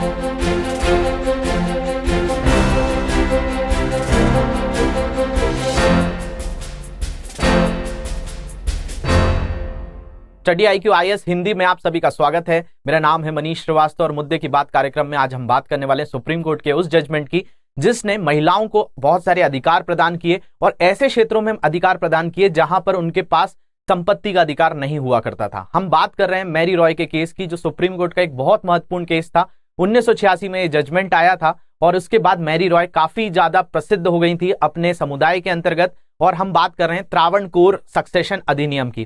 Study IQ IAS Hindi में आप सभी का स्वागत है। मेरा नाम है मनीष श्रीवास्तव और मुद्दे की बात कार्यक्रम में आज हम बात करने वाले हैं सुप्रीम कोर्ट के उस जजमेंट की जिसने महिलाओं को बहुत सारे अधिकार प्रदान किए और ऐसे क्षेत्रों में अधिकार प्रदान किए जहां पर उनके पास संपत्ति का अधिकार नहीं हुआ करता था। हम बात कर रहे हैं मैरी रॉय के केस की, जो सुप्रीम कोर्ट का एक बहुत महत्वपूर्ण केस था। 1986 में ये जजमेंट आया था और उसके बाद मैरी रॉय काफी ज्यादा प्रसिद्ध हो गई थी अपने समुदाय के अंतर्गत। और हम बात कर रहे हैं त्रावणकोर सक्सेशन अधिनियम की।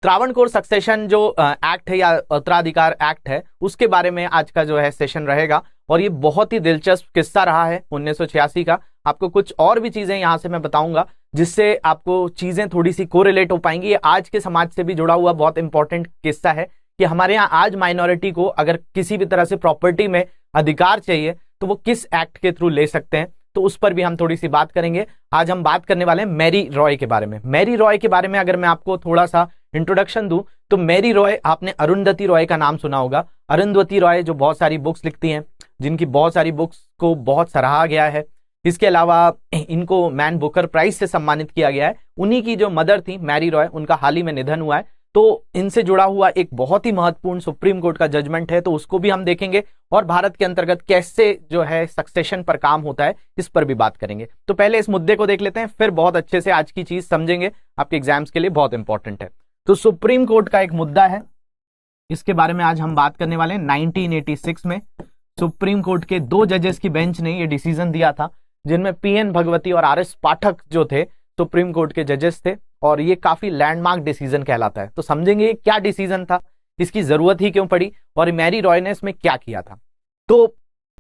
त्रावणकोर सक्सेशन जो एक्ट है या उत्तराधिकार एक्ट है, उसके बारे में आज का जो है सेशन रहेगा और ये बहुत ही दिलचस्प किस्सा रहा है 1986 का। आपको कुछ और भी चीजें यहां से मैं बताऊंगा जिससे आपको चीजें थोड़ी सी कोरिलेट हो पाएंगी। ये आज के समाज से भी जुड़ा हुआ बहुत इंपॉर्टेंट किस्सा है कि हमारे यहाँ आज माइनॉरिटी को अगर किसी भी तरह से प्रॉपर्टी में अधिकार चाहिए तो वो किस एक्ट के थ्रू ले सकते हैं, तो उस पर भी हम थोड़ी सी बात करेंगे। आज हम बात करने वाले हैं मैरी रॉय के बारे में। मैरी रॉय के बारे में अगर मैं आपको थोड़ा सा इंट्रोडक्शन दूं तो मैरी रॉय, आपने अरुंधति रॉय का नाम सुना होगा। अरुंधति रॉय जो बहुत सारी बुक्स लिखती हैं, जिनकी बहुत सारी बुक्स को बहुत सराहा गया है। इसके अलावा इनको मैन बुकर प्राइज से सम्मानित किया गया है। उन्हीं की जो मदर थी मैरी रॉय, उनका हाल ही में निधन हुआ है। तो इनसे जुड़ा हुआ एक बहुत ही महत्वपूर्ण सुप्रीम कोर्ट का जजमेंट है, तो उसको भी हम देखेंगे और भारत के अंतर्गत कैसे जो है सक्सेशन पर काम होता है इस पर भी बात करेंगे। तो पहले इस मुद्दे को देख लेते हैं, फिर बहुत अच्छे से आज की चीज समझेंगे, आपके एग्जाम्स के लिए बहुत इंपॉर्टेंट है। तो सुप्रीम कोर्ट का एक मुद्दा है, इसके बारे में आज हम बात करने वाले हैं। 1986 में सुप्रीम कोर्ट के 2 जजेस की बेंच ने ये डिसीजन दिया था, जिनमें PN भगवती और RS पाठक जो थे सुप्रीम कोर्ट के जजेस थे, और ये काफी लैंडमार्क डिसीजन कहलाता है। तो समझेंगे क्या डिसीजन था, इसकी जरूरत ही क्यों पड़ी और मैरी रॉय ने इसमें क्या किया था। तो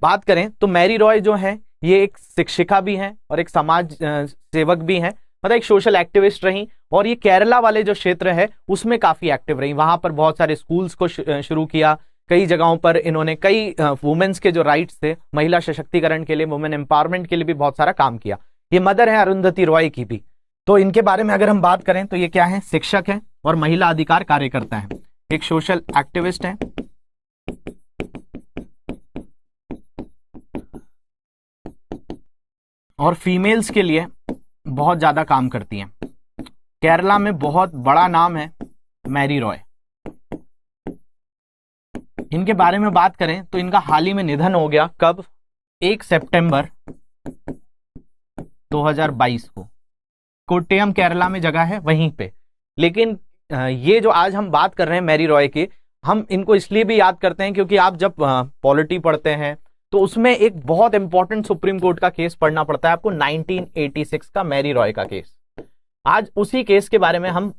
बात करें तो मैरी रॉय जो है ये एक शिक्षिका भी हैं और एक समाज सेवक भी हैं, मतलब एक सोशल एक्टिविस्ट रही। और ये केरला वाले जो क्षेत्र है उसमें काफी एक्टिव रही। वहां पर बहुत सारे स्कूल्स को शुरू किया। कई जगहों पर इन्होंने कई वुमेन्स के जो राइट्स थे, महिला सशक्तिकरण के लिए, वुमेन एम्पावरमेंट के लिए भी बहुत सारा काम किया। ये मदर है अरुंधति रॉय की भी। तो इनके बारे में अगर हम बात करें तो ये क्या है, शिक्षक है और महिला अधिकार कार्यकर्ता है, एक सोशल एक्टिविस्ट है। और फीमेल्स के लिए बहुत ज्यादा काम करती हैं। केरला में बहुत बड़ा नाम है मैरी रॉय। इनके बारे में बात करें तो इनका हाल ही में निधन हो गया। कब? 1 सितंबर 2022 को। कोट्टयम केरला में जगह है वहीं पे। लेकिन ये जो आज हम बात कर रहे हैं मैरी रॉय की, हम इनको इसलिए भी याद करते हैं क्योंकि आप जब पॉलिटी पढ़ते हैं तो उसमें एक बहुत इंपॉर्टेंट सुप्रीम कोर्ट का केस पढ़ना पड़ता है आपको, 1986 का मैरी रॉय का केस। आज उसी केस के बारे में हम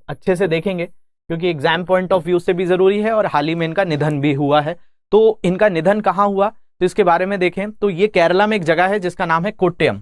अच्छे से देखेंगे क्योंकि एग्जाम पॉइंट ऑफ व्यू से भी जरूरी है और हाल ही में इनका निधन भी हुआ है। तो इनका निधन कहाँ हुआ तो इसके बारे में देखें तो ये केरला में एक जगह है जिसका नाम है कोट्टयम।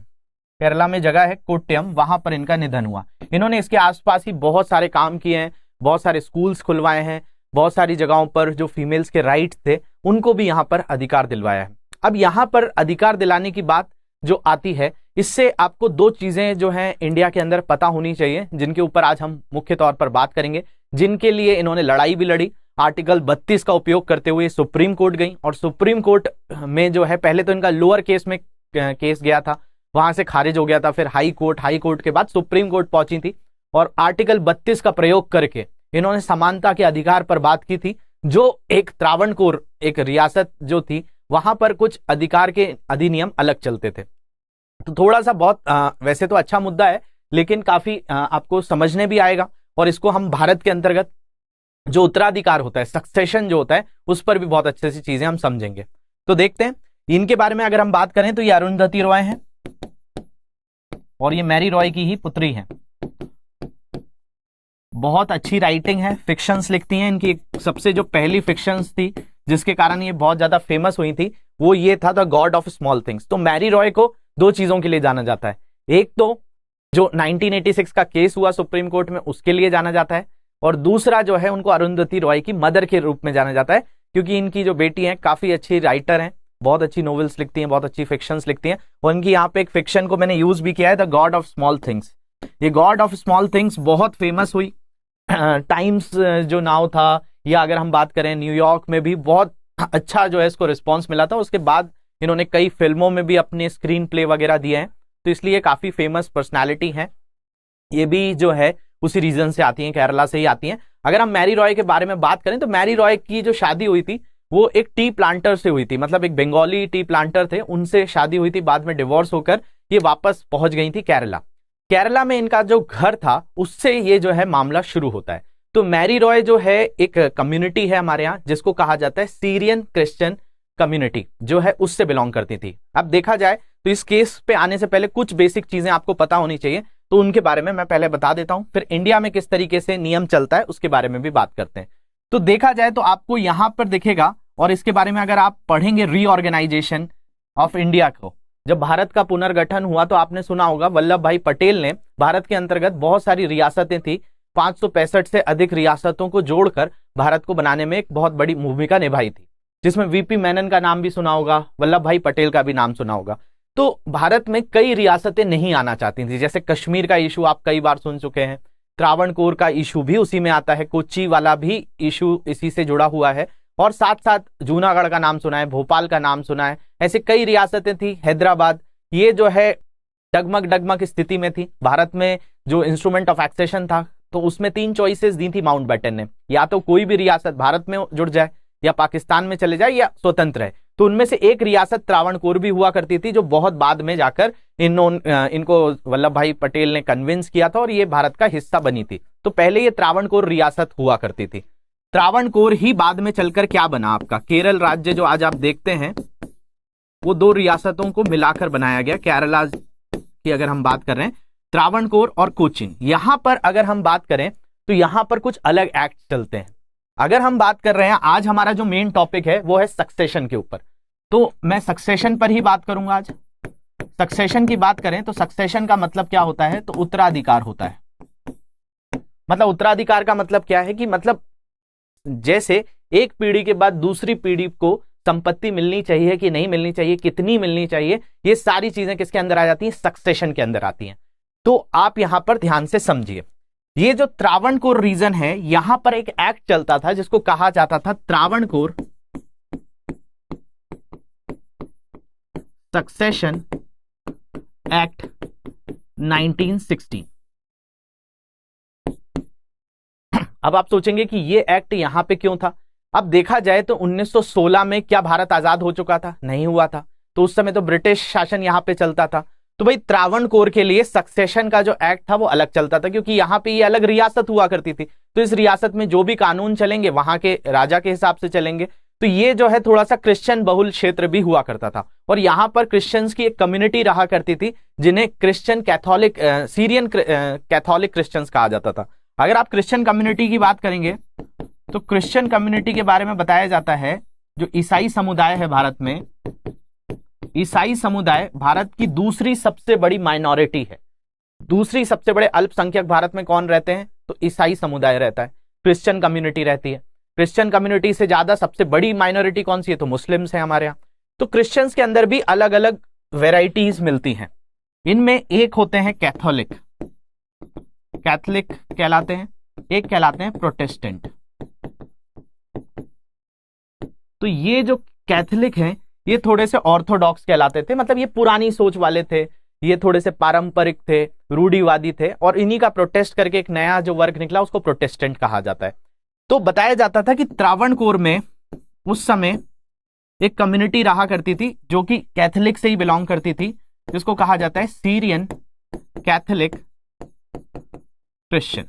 केरला में जगह है कोट्टयम, वहां पर इनका निधन हुआ। इन्होंने इसके आसपास ही बहुत सारे काम किए हैं, बहुत सारे स्कूल्स खुलवाए हैं, बहुत सारी जगहों पर जो फीमेल्स के राइट्स थे उनको भी यहाँ पर अधिकार दिलवाया है। अब यहाँ पर अधिकार दिलाने की बात जो आती है, इससे आपको 2 चीजें जो हैं इंडिया के अंदर पता होनी चाहिए, जिनके ऊपर आज हम मुख्य तौर पर बात करेंगे, जिनके लिए इन्होंने लड़ाई भी लड़ी। आर्टिकल 32 का उपयोग करते हुए सुप्रीम कोर्ट गई और सुप्रीम कोर्ट में जो है पहले तो इनका लोअर केस में केस गया था, वहां से खारिज हो गया था, फिर हाई कोर्ट के बाद सुप्रीम कोर्ट पहुंची थी और आर्टिकल 32 का प्रयोग करके इन्होंने समानता के अधिकार पर बात की थी। जो एक त्रावणकोर एक रियासत जो थी वहां पर कुछ अधिकार के अधिनियम अलग चलते थे। तो थोड़ा सा बहुत वैसे तो अच्छा मुद्दा है लेकिन काफी आपको समझने भी आएगा और इसको हम भारत के अंतर्गत जो उत्तराधिकार होता है, सक्सेशन जो होता है, उस पर भी बहुत अच्छे से चीजें हम समझेंगे। तो देखते हैं इनके बारे में अगर हम बात करें तो ये अरुंधति रॉय है और ये मैरी रॉय की ही पुत्री है। बहुत अच्छी राइटिंग है, फिक्शंस लिखती हैं। इनकी सबसे जो पहली फिक्शंस थी जिसके कारण ये बहुत ज्यादा फेमस हुई थी वो ये था the God of small things. तो मैरी रॉय को 2 चीजों के लिए जाना जाता है, एक तो जो 1986 का केस हुआ सुप्रीम कोर्ट में उसके लिए जाना जाता है और दूसरा जो है उनको अरुंधति रॉय की मदर के रूप में जाना जाता है क्योंकि इनकी जो बेटी है काफी अच्छी राइटर हैं, बहुत अच्छी नॉवेल्स लिखती हैं, बहुत अच्छी फिक्शंस लिखती हैं। और इनकी यहाँ पे एक फिक्शन को मैंने यूज भी किया है, the God of small things. ये गॉड ऑफ स्मॉल थिंग्स बहुत फेमस हुई। टाइम्स जो नाउ था, या अगर हम बात करें न्यूयॉर्क में भी बहुत अच्छा जो है इसको रिस्पॉन्स मिला था। उसके बाद इन्होंने कई फिल्मों में भी अपने स्क्रीन प्ले वगैरह दिए हैं, तो इसलिए काफी फेमस पर्सनालिटी हैं। ये भी जो है उसी रीजन से आती हैं, केरला से ही आती हैं। अगर हम मैरी रॉय के बारे में बात करें तो मैरी रॉय की जो शादी हुई थी वो एक टी प्लांटर से हुई थी, मतलब एक बंगाली टी प्लांटर थे, उनसे शादी हुई थी। बाद में डिवोर्स होकर ये वापस पहुंच गई थी केरला। केरला में इनका जो घर था उससे ये जो है मामला शुरू होता है। तो मैरी रॉय जो है एक कम्युनिटी है हमारे यहाँ जिसको कहा जाता है सीरियन क्रिश्चियन कम्युनिटी, जो है उससे बिलोंग करती थी। अब देखा जाए तो इस केस पे आने से पहले कुछ बेसिक चीजें आपको पता होनी चाहिए, तो उनके बारे में मैं पहले बता देता हूं, फिर इंडिया में किस तरीके से नियम चलता है उसके बारे में भी बात करते हैं। तो देखा जाए तो आपको यहां पर दिखेगा, और इसके बारे में अगर आप पढ़ेंगे रीऑर्गेनाइजेशन ऑफ इंडिया को, जब भारत का पुनर्गठन हुआ तो आपने सुना होगा वल्लभ भाई पटेल ने भारत के अंतर्गत बहुत सारी रियासतें थी, 565 से अधिक रियासतों को जोड़कर भारत को बनाने में एक बहुत बड़ी भूमिका निभाई थी, जिसमें वीपी मेनन का नाम भी सुना होगा, वल्लभ भाई पटेल का भी नाम सुना होगा। तो भारत में कई रियासतें नहीं आना चाहती थी, जैसे कश्मीर का इशू आप कई बार सुन चुके हैं, त्रावणकोर का इशू भी उसी में आता है, कोच्चि वाला भी इशू इसी से जुड़ा हुआ है, और साथ साथ जूनागढ़ का नाम सुना है, भोपाल का नाम सुना है। ऐसे कई रियासतें थी, हैदराबाद, ये जो है डगमग डगमग स्थिति में थी। भारत में जो इंस्ट्रूमेंट ऑफ एक्सेशन था तो उसमें 3 चॉइसेस दी थी माउंटबेटन ने, या तो कोई भी रियासत भारत में जुड़ जाए, या पाकिस्तान में चले जाए, या स्वतंत्र है। तो उनमें से एक रियासत त्रावणकोर भी हुआ करती थी, जो बहुत बाद में जाकर इनको वल्लभ भाई पटेल ने कन्विंस किया था और ये भारत का हिस्सा बनी थी। तो पहले ये त्रावणकोर रियासत हुआ करती थी। त्रावणकोर ही बाद में चलकर क्या बना, आपका केरल राज्य जो आज आप देखते हैं वो 2 रियासतों को मिलाकर बनाया गया। केरला की अगर हम बात कर रहे हैं, त्रावणकोर और कोचीन, यहां पर अगर हम बात करें तो यहां पर कुछ अलग एक्ट चलते हैं। अगर हम बात कर रहे हैं, आज हमारा जो मेन टॉपिक है वो है सक्सेशन के ऊपर, तो मैं सक्सेशन पर ही बात करूंगा आज। सक्सेशन की बात करें तो सक्सेशन का मतलब क्या होता है, तो उत्तराधिकार होता है। मतलब उत्तराधिकार का मतलब क्या है कि मतलब जैसे एक पीढ़ी के बाद दूसरी पीढ़ी को संपत्ति मिलनी चाहिए कि नहीं मिलनी चाहिए, कितनी मिलनी चाहिए, ये सारी चीजें किसके अंदर आ जाती हैं, सक्सेशन के अंदर आती हैं। तो आप यहां पर ध्यान से समझिए, ये जो त्रावणकोर रीजन है, यहां पर एक एक्ट चलता था जिसको कहा जाता था त्रावणकोर सक्सेशन एक्ट 1960। अब आप सोचेंगे कि ये एक्ट यहां पे क्यों था। अब देखा जाए तो 1916 में क्या भारत आजाद हो चुका था, नहीं हुआ था, तो उस समय तो ब्रिटिश शासन यहां पे चलता था। तो भाई त्रावणकोर के लिए सक्सेशन का जो एक्ट था वो अलग चलता था, क्योंकि यहां पे ये अलग रियासत हुआ करती थी, तो इस रियासत में जो भी कानून चलेंगे वहां के राजा के हिसाब से चलेंगे। तो ये जो है थोड़ा सा क्रिश्चियन बहुल क्षेत्र भी हुआ करता था, और यहां पर क्रिश्चियंस की एक कम्युनिटी रहा करती थी जिन्हें Christian Catholic Syrian Catholic Christians कहा जाता था। अगर आप क्रिश्चियन कम्युनिटी की बात करेंगे तो क्रिश्चियन कम्युनिटी के बारे में बताया जाता है, जो ईसाई समुदाय है भारत में, ईसाई समुदाय भारत की दूसरी सबसे बड़ी माइनॉरिटी है। दूसरी सबसे बड़े अल्पसंख्यक भारत में कौन रहते हैं, तो ईसाई समुदाय रहता है, क्रिश्चियन कम्युनिटी रहती है। क्रिश्चियन कम्युनिटी से ज्यादा सबसे बड़ी माइनॉरिटी कौन सी है, तो मुस्लिम्स हैं हमारे यहाँ। तो क्रिश्चियंस के अंदर भी अलग अलग वेराइटीज मिलती हैं। इनमें एक होते हैं कैथोलिक, कैथलिक कहलाते हैं, एक कहलाते हैं प्रोटेस्टेंट। तो ये जो कैथलिक हैं ये थोड़े से ऑर्थोडॉक्स कहलाते थे, मतलब ये पुरानी सोच वाले थे, ये थोड़े से पारंपरिक थे, रूढ़िवादी थे, और इन्हीं का प्रोटेस्ट करके एक नया जो वर्ग निकला उसको प्रोटेस्टेंट कहा जाता है। तो बताया जाता था कि त्रावणकोर में उस समय एक कम्युनिटी रहा करती थी जो कि कैथलिक से ही बिलोंग करती थी, जिसको कहा जाता है Syrian Catholic Christian.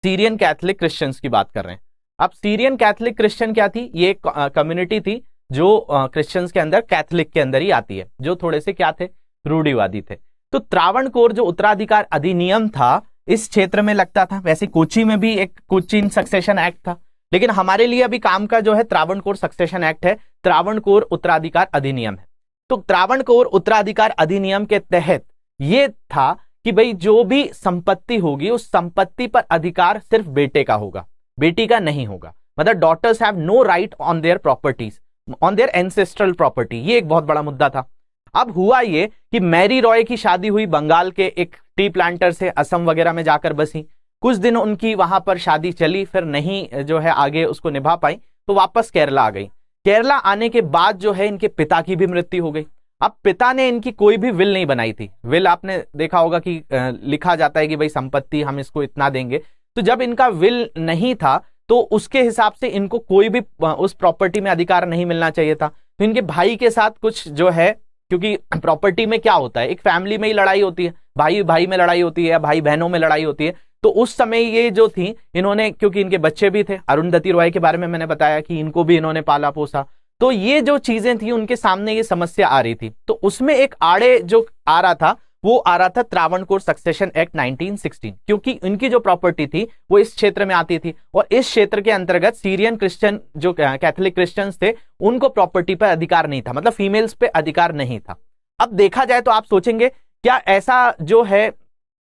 Syrian Catholic Christians की बात कर रहे हैं। अब सीरियन कैथलिक क्रिश्चियन क्या थी, ये कम्युनिटी थी जो क्रिश्चियंस के अंदर कैथलिक के अंदर ही आती है, जो थोड़े से क्या थे, रूढ़िवादी थे। तो त्रावणकोर जो उत्तराधिकार अधिनियम था इस क्षेत्र में लगता था। वैसे कोच्चि में भी एक कोचीन सक्सेशन एक्ट था, लेकिन हमारे लिए अभी काम का जो है त्रावणकोर सक्सेशन एक्ट है, त्रावणकोर उत्तराधिकार अधिनियम है। तो त्रावणकोर उत्तराधिकार अधिनियम के तहत ये था कि भाई जो भी संपत्ति होगी उस संपत्ति पर अधिकार सिर्फ बेटे का होगा, बेटी का नहीं होगा। मतलब daughters have no right on their properties, on their ancestral property. ये एक बहुत बड़ा मुद्दा था। अब हुआ ये कि मैरी रॉय की शादी हुई बंगाल के एक टी प्लांटर से, असम वगैरह में जाकर बसी, कुछ दिन उनकी वहां पर शादी चली, फिर नहीं जो है आगे उसको निभा पाई, तो वापस केरला आ गई। केरला आने के बाद जो है इनके पिता की भी मृत्यु हो गई। अब पिता ने इनकी कोई भी विल नहीं बनाई थी। विल आपने देखा होगा कि लिखा जाता है कि भाई संपत्ति हम इसको इतना देंगे। तो जब इनका विल नहीं था तो उसके हिसाब से इनको कोई भी उस प्रॉपर्टी में अधिकार नहीं मिलना चाहिए था। तो इनके भाई के साथ कुछ जो है, क्योंकि प्रॉपर्टी में क्या होता है, एक फैमिली में ही लड़ाई होती है, भाई भाई में लड़ाई होती है या भाई बहनों में लड़ाई होती है। तो उस समय ये जो थी, इन्होंने, क्योंकि इनके बच्चे भी थे, अरुंधति रॉय के बारे में मैंने बताया कि इनको भी इन्होंने पाला पोसा, तो ये जो चीजें थी उनके सामने ये समस्या आ रही थी। तो उसमें एक आड़े जो आ रहा था वो आ रहा था त्रावणकोर सक्सेशन एक्ट 1916, क्योंकि इनकी जो प्रॉपर्टी थी वो इस क्षेत्र में आती थी और इस क्षेत्र के अंतर्गत सीरियन क्रिश्चियन जो कैथोलिक क्रिश्चियंस थे उनको प्रॉपर्टी पर अधिकार नहीं था, मतलब फीमेल्स पे अधिकार नहीं था। अब देखा जाए तो आप सोचेंगे क्या ऐसा जो है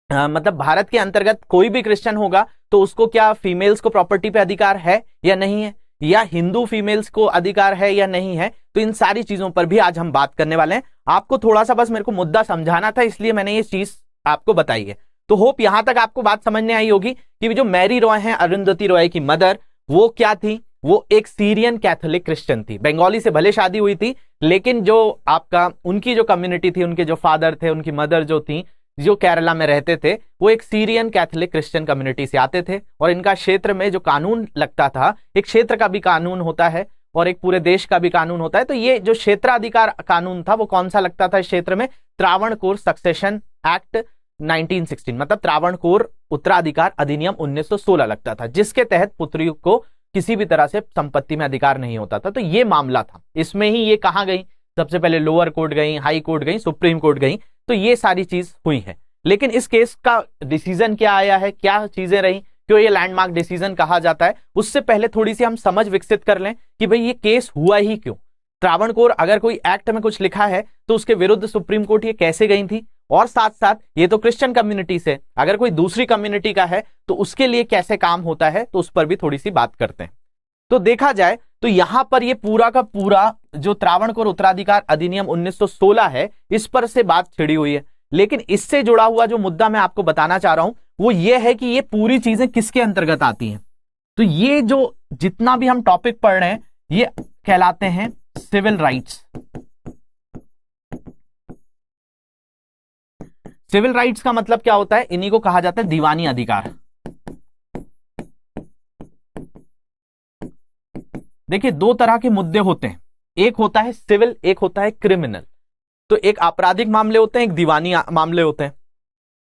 मतलब भारत के अंतर्गत कोई भी क्रिश्चियन होगा तो उसको क्या फीमेल्स को प्रॉपर्टी पे अधिकार है या नहीं है, या हिंदू फीमेल्स को अधिकार है या नहीं है। तो इन सारी चीजों पर भी आज हम बात करने वाले हैं। आपको थोड़ा सा बस मेरे को मुद्दा समझाना था, इसलिए मैंने ये चीज आपको बताई है। तो होप यहां तक आपको बात समझने आई होगी कि जो मैरी रॉय है, अरुंधति रॉय की मदर, वो क्या थी, वो एक सीरियन कैथोलिक क्रिश्चियन थी। बंगाली से भले शादी हुई थी, लेकिन जो आपका उनकी जो कम्युनिटी थी, उनके जो फादर थे, उनकी मदर जो थी, जो केरला में रहते थे, वो एक सीरियन कैथोलिक क्रिश्चियन कम्युनिटी से आते थे। और इनका क्षेत्र में जो कानून लगता था, एक क्षेत्र का भी कानून होता है और एक पूरे देश का भी कानून होता है। तो ये जो क्षेत्राधिकार कानून था वो कौन सा लगता था इस क्षेत्र में, त्रावणकोर सक्सेशन एक्ट 1916, मतलब त्रावणकोर उत्तराधिकार अधिनियम 1916 लगता था, जिसके तहत पुत्री को किसी भी तरह से संपत्ति में अधिकार नहीं होता था। तो ये मामला था। इसमें ही ये कहां गई, सबसे पहले लोअर कोर्ट गई, हाई कोर्ट गई, सुप्रीम कोर्ट गई, तो ये सारी चीज हुई है। लेकिन इस केस का डिसीजन क्या आया है, क्या चीजें रही, क्यों ये लैंडमार्क डिसीजन कहा जाता है, उससे पहले थोड़ी सी हम समझ विकसित कर लें कि भाई ये केस हुआ ही क्यों। त्रावणकोर अगर कोई एक्ट में कुछ लिखा है तो उसके विरुद्ध सुप्रीम कोर्ट ये कैसे गई थी, और साथ साथ ये तो क्रिश्चियन कम्युनिटी से, अगर कोई दूसरी कम्युनिटी का है तो उसके लिए कैसे काम होता है, तो उस पर भी थोड़ी सी बात करते हैं। तो देखा जाए तो यहां पर ये पूरा का पूरा जो त्रावणकोर उत्तराधिकार अधिनियम 1916 है, इस पर से बात छिड़ी हुई है। लेकिन इससे जुड़ा हुआ जो मुद्दा मैं आपको बताना चाह रहा हूं वो ये है कि ये पूरी चीजें किसके अंतर्गत आती हैं। तो ये जो जितना भी हम टॉपिक पढ़ रहे हैं ये कहलाते हैं सिविल राइट्स। सिविल राइट्स का मतलब क्या होता है, इन्हीं को कहा जाता है दीवानी अधिकार। देखिए दो तरह के मुद्दे होते हैं, एक होता है सिविल, एक होता है क्रिमिनल। तो एक आपराधिक मामले होते हैं, एक दीवानी मामले होते हैं।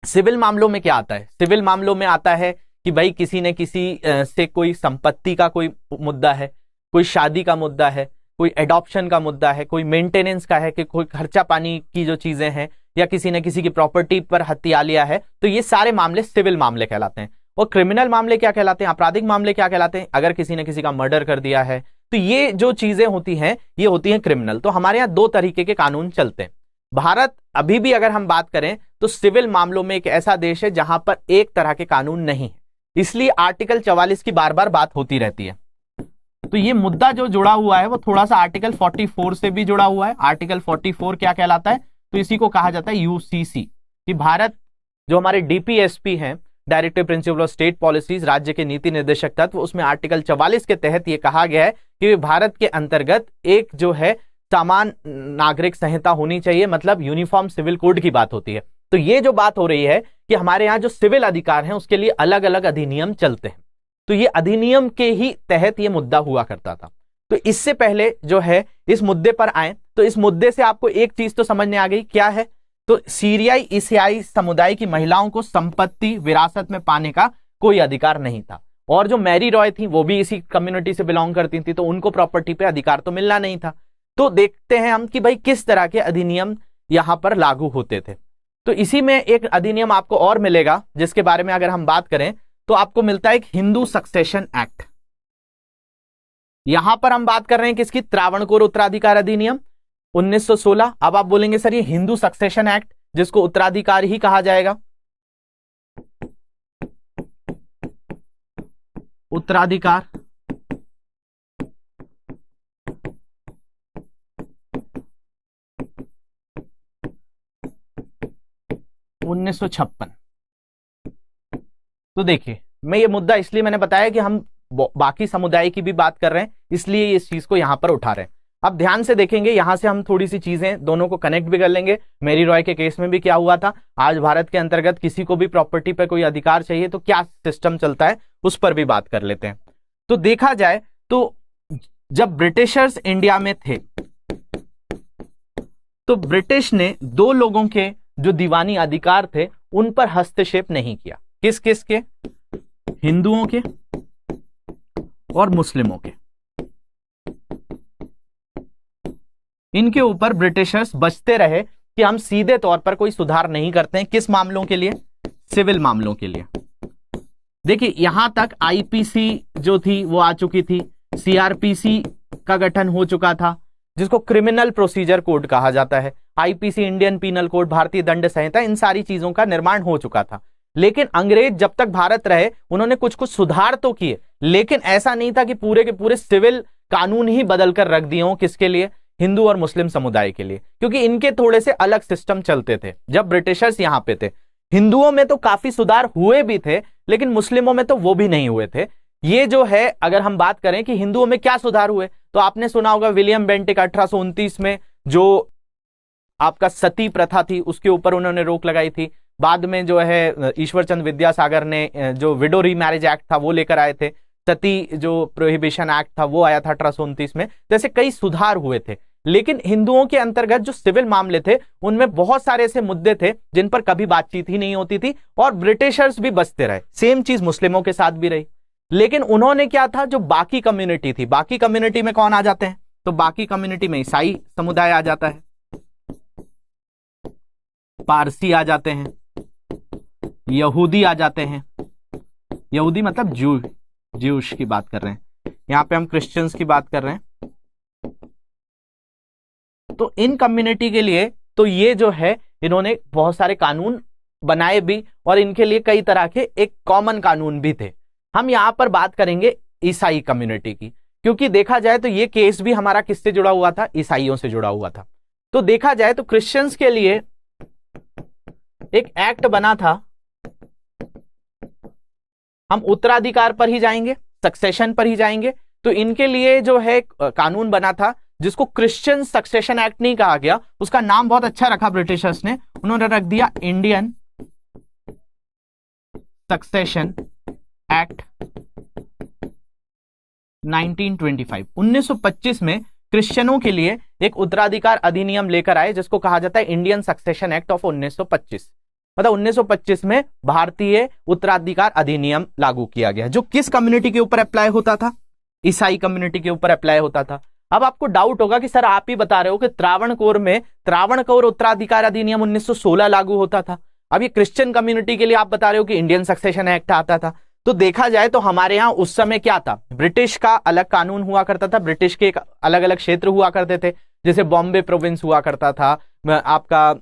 सिविल मामलों में क्या आता है, सिविल मामलों में आता है कि भाई किसी ने किसी से कोई संपत्ति का कोई मुद्दा है, कोई शादी का मुद्दा है, कोई एडॉप्शन का मुद्दा है, कोई मेंटेनेंस का है, कि कोई खर्चा पानी की जो चीजें हैं, या किसी ने किसी की प्रॉपर्टी पर हत्या लिया है, तो ये सारे मामले सिविल मामले कहलाते हैं। और क्रिमिनल मामले क्या कहलाते हैं, आपराधिक मामले क्या कहलाते हैं, अगर किसी ने किसी का मर्डर कर दिया है, तो ये जो चीजें होती हैं ये होती हैं क्रिमिनल। तो हमारे यहाँ दो तरीके के कानून चलते हैं। भारत अभी भी अगर हम बात करें तो सिविल मामलों में एक ऐसा देश है जहां पर एक तरह के कानून नहीं है, इसलिए आर्टिकल 44 की बार बार बात होती रहती है। तो ये मुद्दा जो जुड़ा हुआ है वो थोड़ा सा आर्टिकल 44 से भी जुड़ा हुआ है। आर्टिकल 44 क्या कहलाता है, तो इसी को कहा जाता है यूसीसी, कि भारत जो हमारे डीपीएसपी हैं, directive principle of state policies, राज्य के नीति निर्देशक तत्व, उसमें आर्टिकल 44 के तहत ये कहा गया है कि भारत के अंतर्गत एक जो है समान नागरिक संहिता होनी चाहिए, मतलब यूनिफॉर्म सिविल कोड की बात होती है। तो ये जो बात हो रही है कि हमारे यहाँ जो सिविल अधिकार हैं उसके लिए अलग अलग अधिनियम चलते हैं, तो ये अधिनियम के ही तहत ये मुद्दा हुआ करता था। तो इससे पहले जो है इस मुद्दे पर आए तो इस मुद्दे से आपको एक चीज तो समझ में आ गई, क्या है, तो सीरियाई ईसाई समुदाय की महिलाओं को संपत्ति विरासत में पाने का कोई अधिकार नहीं था। और जो मैरी रॉय थी वो भी इसी कम्युनिटी से बिलोंग करती थी, तो उनको प्रॉपर्टी पे अधिकार तो मिलना नहीं था। तो देखते हैं हम कि भाई किस तरह के अधिनियम यहां पर लागू होते थे। तो इसी में एक अधिनियम आपको और मिलेगा जिसके बारे में अगर हम बात करें तो आपको मिलता है एक हिंदू सक्सेशन एक्ट। यहां पर हम बात कर रहे हैं किसकी, त्रावणकोर उत्तराधिकार अधिनियम 1916। अब आप बोलेंगे सर ये हिंदू सक्सेशन एक्ट जिसको उत्तराधिकार ही कहा जाएगा, उत्तराधिकार 1956। तो देखिए, मैं ये मुद्दा इसलिए मैंने बताया कि हम बाकी समुदाय की भी बात कर रहे हैं, इसलिए इस चीज को यहां पर उठा रहे हैं। अब ध्यान से देखेंगे, यहां से हम थोड़ी सी चीजें दोनों को कनेक्ट भी कर लेंगे। मैरी रॉय के केस में भी क्या हुआ था, आज भारत के अंतर्गत किसी को भी प्रॉपर्टी पर कोई अधिकार चाहिए तो क्या सिस्टम चलता है, उस पर भी बात कर लेते हैं। तो देखा जाए तो जब ब्रिटिशर्स इंडिया में थे तो ब्रिटिश ने दो लोगों के जो दीवानी अधिकार थे उन पर हस्तक्षेप नहीं किया। किस किस के? हिंदुओं के और मुस्लिमों के। इनके ऊपर ब्रिटिशर्स बचते रहे कि हम सीधे तौर पर कोई सुधार नहीं करते हैं। किस मामलों के लिए? सिविल मामलों के लिए। देखिए, यहां तक आईपीसी जो थी वो आ चुकी थी, सीआरपीसी का गठन हो चुका था जिसको क्रिमिनल प्रोसीजर कोड कहा जाता है, आईपीसी इंडियन पीनल कोड, भारतीय दंड संहिता, इन सारी चीजों का निर्माण हो चुका था। लेकिन अंग्रेज जब तक भारत रहे उन्होंने कुछ कुछ सुधार तो किए, लेकिन ऐसा नहीं था कि पूरे के पूरे सिविल कानून ही बदल कर रख दिए हों। किसके लिए? हिंदू और मुस्लिम समुदाय के लिए, क्योंकि इनके थोड़े से अलग सिस्टम चलते थे जब ब्रिटिशर्स यहां पे थे। हिंदुओं में तो काफी सुधार हुए भी थे, लेकिन मुस्लिमों में तो वो भी नहीं हुए थे। ये जो है, अगर हम बात करें कि हिंदुओं में क्या सुधार हुए, तो आपने सुना होगा विलियम बेंटिक 1829 में जो आपका सती प्रथा थी उसके ऊपर उन्होंने रोक लगाई थी। बाद में जो है ईश्वरचंद विद्यासागर ने जो विडो रीमैरिज एक्ट था वो लेकर आए थे। सती जो प्रोहिबिशन एक्ट था वो आया था 1829 में। जैसे कई सुधार हुए थे, लेकिन हिंदुओं के अंतर्गत जो सिविल मामले थे उनमें बहुत सारे ऐसे मुद्दे थे जिन पर कभी बातचीत ही नहीं होती थी और ब्रिटिशर्स भी बचते रहे। सेम चीज मुस्लिमों के साथ भी रही। लेकिन उन्होंने क्या था, जो बाकी कम्युनिटी थी, बाकी कम्युनिटी में कौन आ जाते हैं? तो बाकी कम्युनिटी में ईसाई समुदाय आ जाता है, पारसी आ जाते हैं, यहूदी आ जाते हैं। यहूदी मतलब ज्यूश की बात कर रहे हैं, यहां पे हम क्रिश्चियंस की बात कर रहे हैं। तो इन कम्युनिटी के लिए तो ये जो है इन्होंने बहुत सारे कानून बनाए भी, और इनके लिए कई तरह के एक कॉमन कानून भी थे। हम यहां पर बात करेंगे ईसाई कम्युनिटी की, क्योंकि देखा जाए तो ये केस भी हमारा किससे जुड़ा हुआ था? ईसाइयों से जुड़ा हुआ था। तो देखा जाए तो क्रिश्चियंस के लिए एक एक्ट बना था, हम उत्तराधिकार पर ही जाएंगे, सक्सेशन पर ही जाएंगे। तो इनके लिए जो है कानून बना था जिसको क्रिश्चियन सक्सेशन एक्ट नहीं कहा गया, उसका नाम बहुत अच्छा रखा ब्रिटिशर्स ने, उन्होंने रख दिया इंडियन सक्सेशन एक्ट 1925। 1925 में क्रिश्चियनों के लिए एक उत्तराधिकार अधिनियम लेकर आए जिसको कहा जाता है इंडियन सक्सेशन एक्ट ऑफ 1925। मतलब 1925 में भारतीय उत्तराधिकार अधिनियम लागू किया गया, जो किस कम्युनिटी के ऊपर अप्लाई होता था? ईसाई कम्युनिटी के ऊपर अप्लाई होता था। अब आपको डाउट होगा कि सर आप ही बता रहे हो कि त्रावणकोर में त्रावणकोर उत्तराधिकार अधिनियम 1916 लागू होता था, अब ये क्रिश्चियन कम्युनिटी के लिए आप बता रहे हो कि इंडियन सक्सेशन एक्ट आता था। तो देखा जाए तो हमारे यहां उस समय क्या था, ब्रिटिश का अलग कानून हुआ करता था, ब्रिटिश के अलग अलग क्षेत्र हुआ करते थे, जैसे बॉम्बे प्रोविंस हुआ करता था, आपका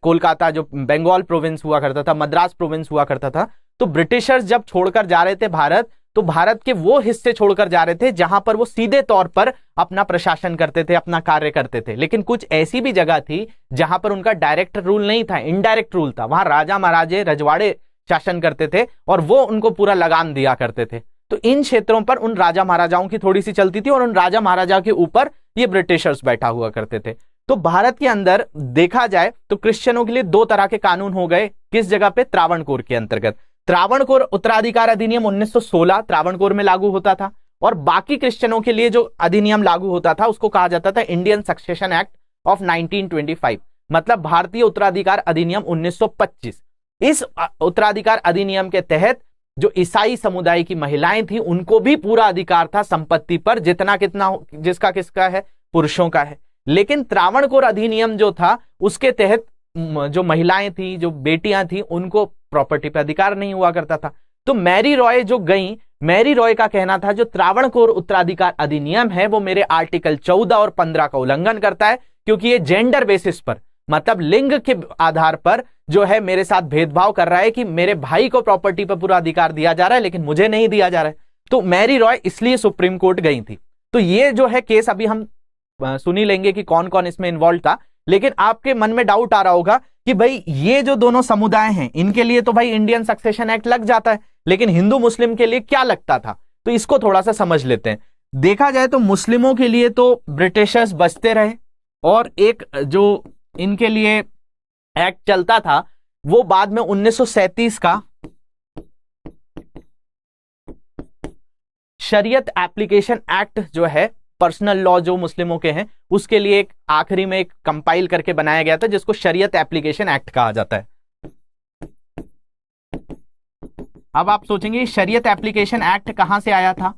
कोलकाता जो बंगाल प्रोविंस हुआ करता था, मद्रास प्रोविंस हुआ करता था। तो ब्रिटिशर्स जब छोड़कर जा रहे थे भारत, तो भारत के वो हिस्से छोड़कर जा रहे थे जहां पर वो सीधे तौर पर अपना प्रशासन करते थे, अपना कार्य करते थे। लेकिन कुछ ऐसी भी जगह थी जहां पर उनका डायरेक्ट रूल नहीं था, इनडायरेक्ट रूल था। वहां राजा महाराजे रजवाड़े शासन करते थे और वो उनको पूरा लगाम दिया करते थे। तो इन क्षेत्रों पर उन राजा महाराजाओं की थोड़ी सी चलती थी और उन राजा महाराजा के ऊपर ये ब्रिटिशर्स बैठा हुआ करते थे। तो भारत के अंदर देखा जाए तो क्रिश्चियनों के लिए दो तरह के कानून हो गए। किस जगह पे? त्रावणकोर के अंतर्गत। त्रावणकोर उत्तराधिकार अधिनियम 1916 त्रावणकोर में लागू होता था, और बाकी क्रिश्चियनों के लिए जो अधिनियम लागू होता था उसको कहा जाता था इंडियन सक्सेशन एक्ट ऑफ 1925, मतलब भारतीय उत्तराधिकार अधिनियम 1925। इस उत्तराधिकार अधिनियम के तहत जो ईसाई समुदाय की महिलाएं थी उनको भी पूरा अधिकार था संपत्ति पर, जितना कितना जिसका किसका है, पुरुषों का है। लेकिन त्रावणकोर अधिनियम जो था उसके तहत जो महिलाएं थी, जो बेटियां थी, उनको प्रॉपर्टी पर अधिकार नहीं हुआ करता था। तो मैरी रॉय जो गई, मैरी रॉय का कहना था जो त्रावणकोर उत्तराधिकार अधिनियम है वो मेरे आर्टिकल 14 और 15 का उल्लंघन करता है, क्योंकि ये जेंडर बेसिस पर, मतलब लिंग के आधार पर जो है मेरे साथ भेदभाव कर रहा है कि मेरे भाई को प्रॉपर्टी पर पूरा अधिकार दिया जा रहा है लेकिन मुझे नहीं दिया जा रहा है। तो मैरी रॉय इसलिए सुप्रीम कोर्ट गई थी। तो ये जो है केस अभी हम सुनी लेंगे कि कौन कौन इसमें इन्वॉल्व था। लेकिन आपके मन में डाउट आ रहा होगा कि भाई ये जो दोनों समुदाय हैं इनके लिए तो भाई इंडियन सक्सेशन एक्ट लग जाता है, लेकिन हिंदू मुस्लिम के लिए क्या लगता था, तो इसको थोड़ा सा समझ लेते हैं। देखा जाए तो मुस्लिमों के लिए तो ब्रिटिशर्स बचते रहे, और एक जो इनके लिए एक्ट चलता था वो बाद में 1937 का शरीयत एप्लीकेशन एक्ट जो है, पर्सनल लॉ जो मुस्लिमों के हैं उसके लिए एक आखिरी में एक कंपाइल करके बनाया गया था, जिसको शरीयत एप्लीकेशन एक्ट कहा जाता है। अब आप सोचेंगे शरीयत एप्लीकेशन एक्ट कहां से आया था,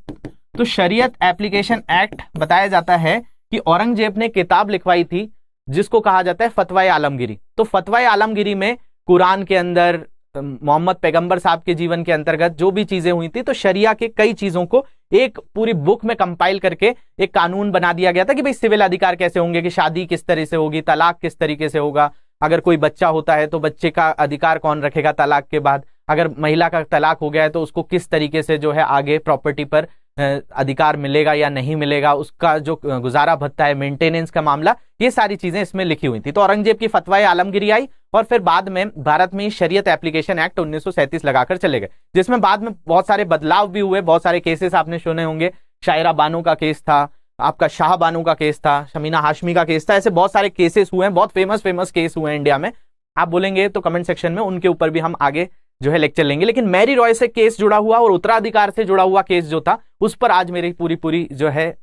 तो शरीयत एप्लीकेशन एक्ट बताया जाता है कि औरंगजेब ने किताब लिखवाई थी जिसको कहा जाता है फतवाए आलमगीरी। तो फतवाए आलमगीरी में कुरान के अंदर मोहम्मद पैगंबर साहब के जीवन के अंतर्गत जो भी चीजें हुई थी, तो शरिया के कई चीजों को एक पूरी बुक में कंपाइल करके एक कानून बना दिया गया था कि भाई सिविल अधिकार कैसे होंगे, कि शादी किस तरह से होगी, तलाक किस तरीके से होगा, अगर कोई बच्चा होता है तो बच्चे का अधिकार कौन रखेगा तलाक के बाद, अगर महिला का तलाक हो गया है तो उसको किस तरीके से जो है आगे प्रॉपर्टी पर अधिकार मिलेगा या नहीं मिलेगा, उसका जो गुजारा भत्ता है, मेंटेनेंस का मामला, ये सारी चीजें इसमें लिखी हुई थी। तो औरंगजेब की फतवाए आलमगीरी आई और फिर बाद में भारत में शरीयत एप्लीकेशन एक्ट 1937 लगाकर चले गए, जिसमें बाद में बहुत सारे बदलाव भी हुए। बहुत सारे केसेस आपने सुने होंगे, शायरा बानो का केस था, आपका शाह बानो का केस था, शमीना हाशमी का केस था, ऐसे बहुत सारे केसेस हुए हैं, बहुत फेमस केस हुए हैं इंडिया में। आप बोलेंगे तो कमेंट सेक्शन में उनके ऊपर भी हम आगे जो है लेक्चर लेंगे। लेकिन मैरी रॉय से केस जुड़ा हुआ और उत्तराधिकार से जुड़ा हुआ केस जो था, उस पर आज मेरी पूरी जो है